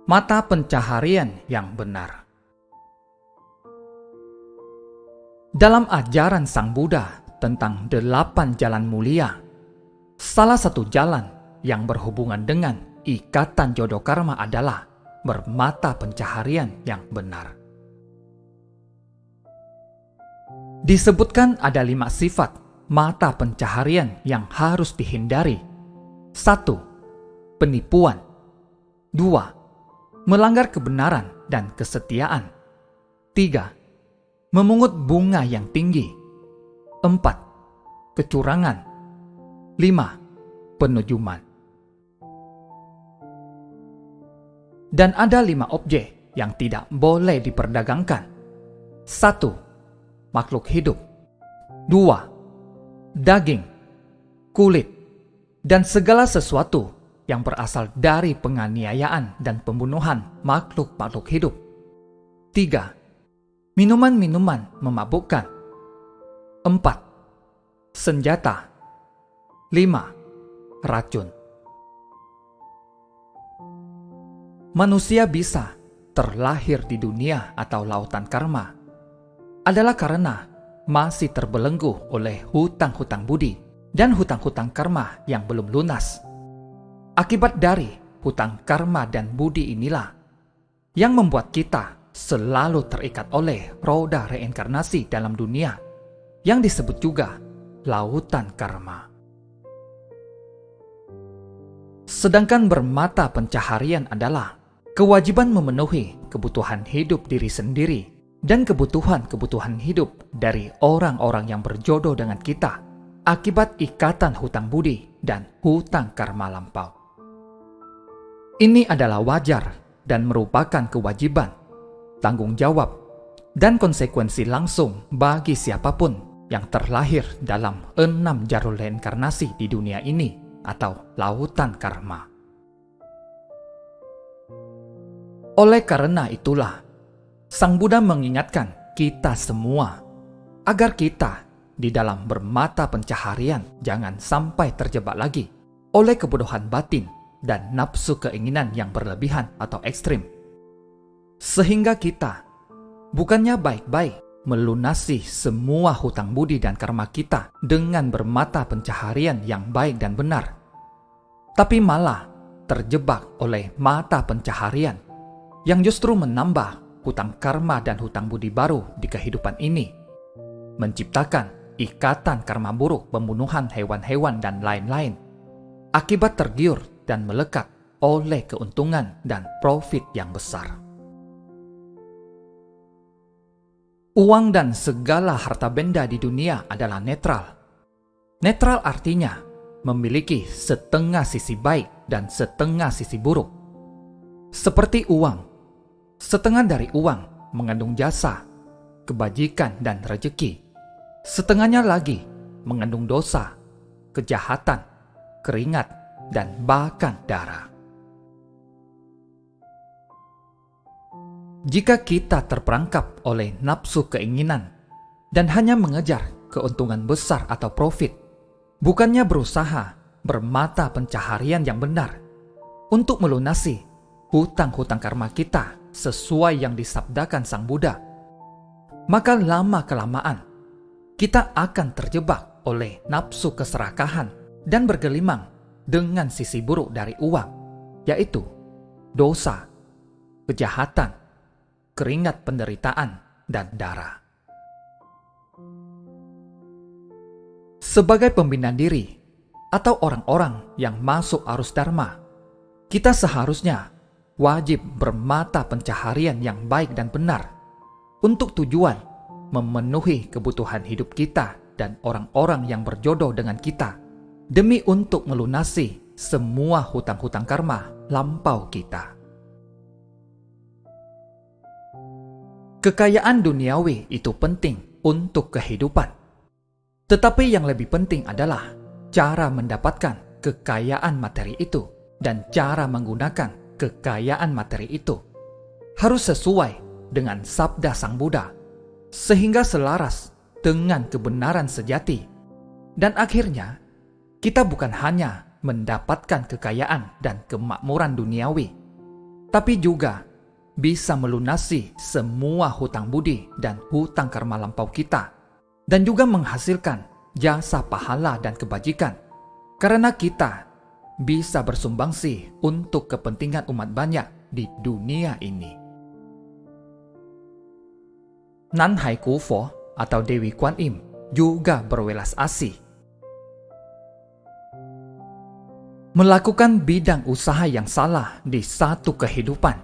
Mata pencaharian yang benar. Dalam ajaran Sang Buddha tentang 8 jalan mulia, salah satu jalan yang berhubungan dengan ikatan jodoh karma adalah bermata pencaharian yang benar. Disebutkan ada 5 sifat mata pencaharian yang harus dihindari. 1. Penipuan. 2. Melanggar kebenaran dan kesetiaan. 3. Memungut bunga yang tinggi. 4. Kecurangan. 5. Penujuman. Dan ada 5 objek yang tidak boleh diperdagangkan. 1. Makhluk hidup. 2. Daging, kulit, dan segala sesuatu yang berasal dari penganiayaan dan pembunuhan makhluk-makhluk hidup. 3. Minuman-minuman memabukkan. 4. Senjata. 5. Racun. Manusia bisa terlahir di dunia atau lautan karma adalah karena masih terbelenggu oleh hutang-hutang budi dan hutang-hutang karma yang belum lunas. Akibat dari hutang karma dan budi inilah yang membuat kita selalu terikat oleh roda reinkarnasi dalam dunia yang disebut juga lautan karma. Sedangkan bermata pencaharian adalah kewajiban memenuhi kebutuhan hidup diri sendiri dan kebutuhan-kebutuhan hidup dari orang-orang yang berjodoh dengan kita akibat ikatan hutang budi dan hutang karma lampau. Ini adalah wajar dan merupakan kewajiban, tanggung jawab, dan konsekuensi langsung bagi siapapun yang terlahir dalam 6 jalur reinkarnasi di dunia ini atau lautan karma. Oleh karena itulah, Sang Buddha mengingatkan kita semua agar kita di dalam bermata pencaharian jangan sampai terjebak lagi oleh kebodohan batin dan nafsu keinginan yang berlebihan atau ekstrim. Sehingga kita bukannya baik-baik melunasi semua hutang budi dan karma kita dengan bermata pencaharian yang baik dan benar, tapi malah terjebak oleh mata pencaharian yang justru menambah hutang karma dan hutang budi baru di kehidupan ini, menciptakan ikatan karma buruk pembunuhan hewan-hewan dan lain-lain, akibat tergiur dan melekat oleh keuntungan dan profit yang besar. Uang dan segala harta benda di dunia adalah netral. Netral artinya memiliki setengah sisi baik dan setengah sisi buruk. Seperti uang, setengah dari uang mengandung jasa, kebajikan dan rezeki. Setengahnya lagi mengandung dosa, kejahatan, keringat, dan bahkan darah. Jika kita terperangkap oleh nafsu keinginan dan hanya mengejar keuntungan besar atau profit, bukannya berusaha bermata pencaharian yang benar untuk melunasi hutang-hutang karma kita sesuai yang disabdakan Sang Buddha, maka lama-kelamaan kita akan terjebak oleh nafsu keserakahan dan bergelimang dengan sisi buruk dari uang, yaitu dosa, kejahatan, keringat penderitaan, dan darah. Sebagai pembina diri atau orang-orang yang masuk arus dharma, kita seharusnya wajib bermata pencaharian yang baik dan benar untuk tujuan memenuhi kebutuhan hidup kita dan orang-orang yang berjodoh dengan kita, demi untuk melunasi semua hutang-hutang karma lampau kita. Kekayaan duniawi itu penting untuk kehidupan. Tetapi yang lebih penting adalah cara mendapatkan kekayaan materi itu dan cara menggunakan kekayaan materi itu harus sesuai dengan sabda Sang Buddha sehingga selaras dengan kebenaran sejati, dan akhirnya kita bukan hanya mendapatkan kekayaan dan kemakmuran duniawi, tapi juga bisa melunasi semua hutang budi dan hutang karma lampau kita, dan juga menghasilkan jasa pahala dan kebajikan, karena kita bisa bersumbangsi untuk kepentingan umat banyak di dunia ini. Nan Hai Ku Fo atau Dewi Kuan Im juga berwelas asih. Melakukan bidang usaha yang salah di satu kehidupan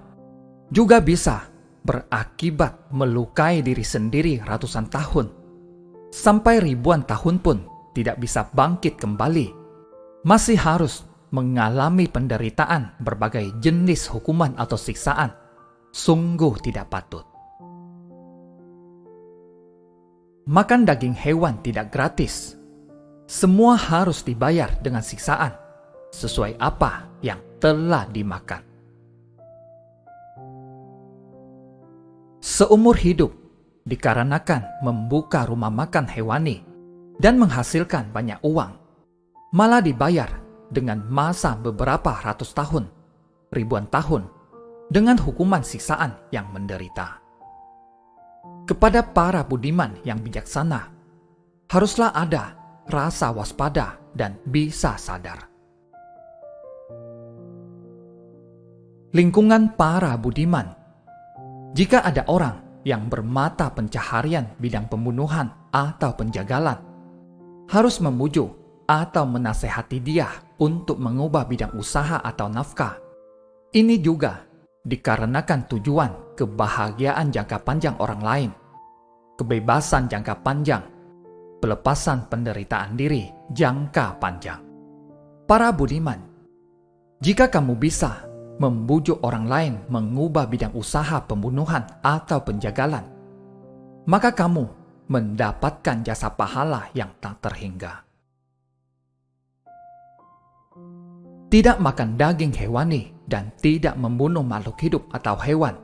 juga bisa berakibat melukai diri sendiri ratusan tahun, sampai ribuan tahun pun tidak bisa bangkit kembali, masih harus mengalami penderitaan berbagai jenis hukuman atau siksaan. Sungguh tidak patut. Makan daging hewan tidak gratis. Semua harus dibayar dengan siksaan, sesuai apa yang telah dimakan. Seumur hidup dikarenakan membuka rumah makan hewani dan menghasilkan banyak uang, malah dibayar dengan masa beberapa ratus tahun, ribuan tahun, dengan hukuman siksaan yang menderita. Kepada para budiman yang bijaksana, haruslah ada rasa waspada dan bisa sadar. Lingkungan para budiman. Jika ada orang yang bermata pencaharian bidang pembunuhan atau penjagalan, harus memujuk atau menasehati dia untuk mengubah bidang usaha atau nafkah. Ini juga dikarenakan tujuan kebahagiaan jangka panjang orang lain, kebebasan jangka panjang, pelepasan penderitaan diri jangka panjang. Para budiman, jika kamu bisa membujuk orang lain mengubah bidang usaha pembunuhan atau penjagalan, maka kamu mendapatkan jasa pahala yang tak terhingga. Tidak makan daging hewani dan tidak membunuh makhluk hidup atau hewan.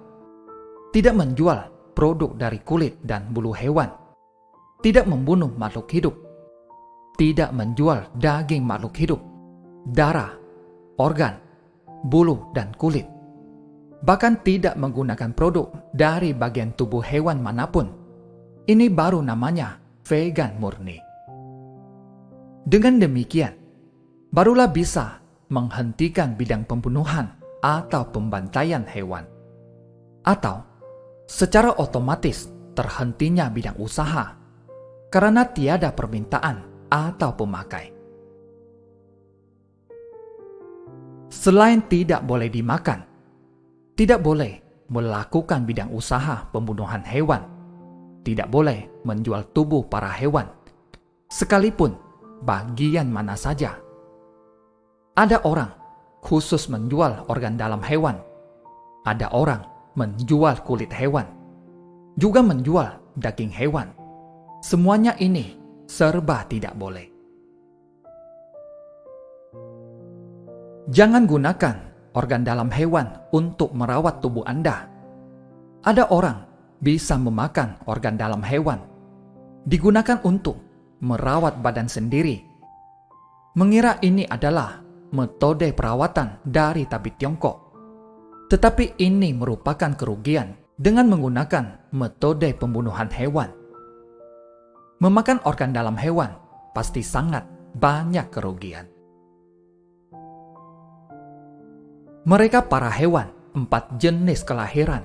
Tidak menjual produk dari kulit dan bulu hewan. Tidak membunuh makhluk hidup. Tidak menjual daging makhluk hidup, darah, organ, bulu dan kulit. Bahkan tidak menggunakan produk dari bagian tubuh hewan manapun. Ini baru namanya vegan murni. Dengan demikian, barulah bisa menghentikan bidang pembunuhan atau pembantaian hewan, atau secara otomatis terhentinya bidang usaha karena tiada permintaan atau pemakai. Selain tidak boleh dimakan, tidak boleh melakukan bidang usaha pembunuhan hewan, tidak boleh menjual tubuh para hewan, sekalipun bagian mana saja. Ada orang khusus menjual organ dalam hewan, ada orang menjual kulit hewan, juga menjual daging hewan. Semuanya ini serba tidak boleh. Jangan gunakan organ dalam hewan untuk merawat tubuh Anda. Ada orang bisa memakan organ dalam hewan, digunakan untuk merawat badan sendiri, mengira ini adalah metode perawatan dari tabib Tiongkok. Tetapi ini merupakan kerugian dengan menggunakan metode pembunuhan hewan. Memakan organ dalam hewan pasti sangat banyak kerugian. Mereka para hewan 4 jenis kelahiran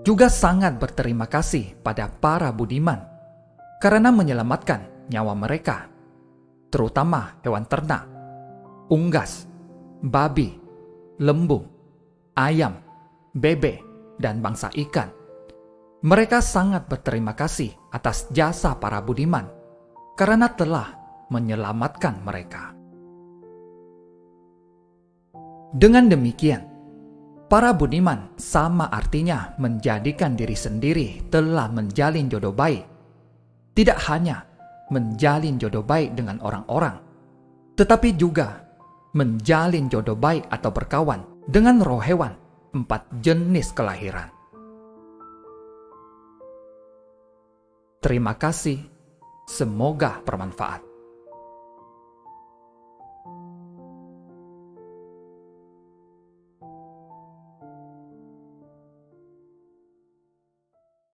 juga sangat berterima kasih pada para budiman karena menyelamatkan nyawa mereka, terutama hewan ternak, unggas, babi, lembu, ayam, bebek, dan bangsa ikan. Mereka sangat berterima kasih atas jasa para budiman karena telah menyelamatkan mereka. Dengan demikian, para budiman sama artinya menjadikan diri sendiri telah menjalin jodoh baik. Tidak hanya menjalin jodoh baik dengan orang-orang, tetapi juga menjalin jodoh baik atau berkawan dengan roh hewan 4 jenis kelahiran. Terima kasih, semoga bermanfaat.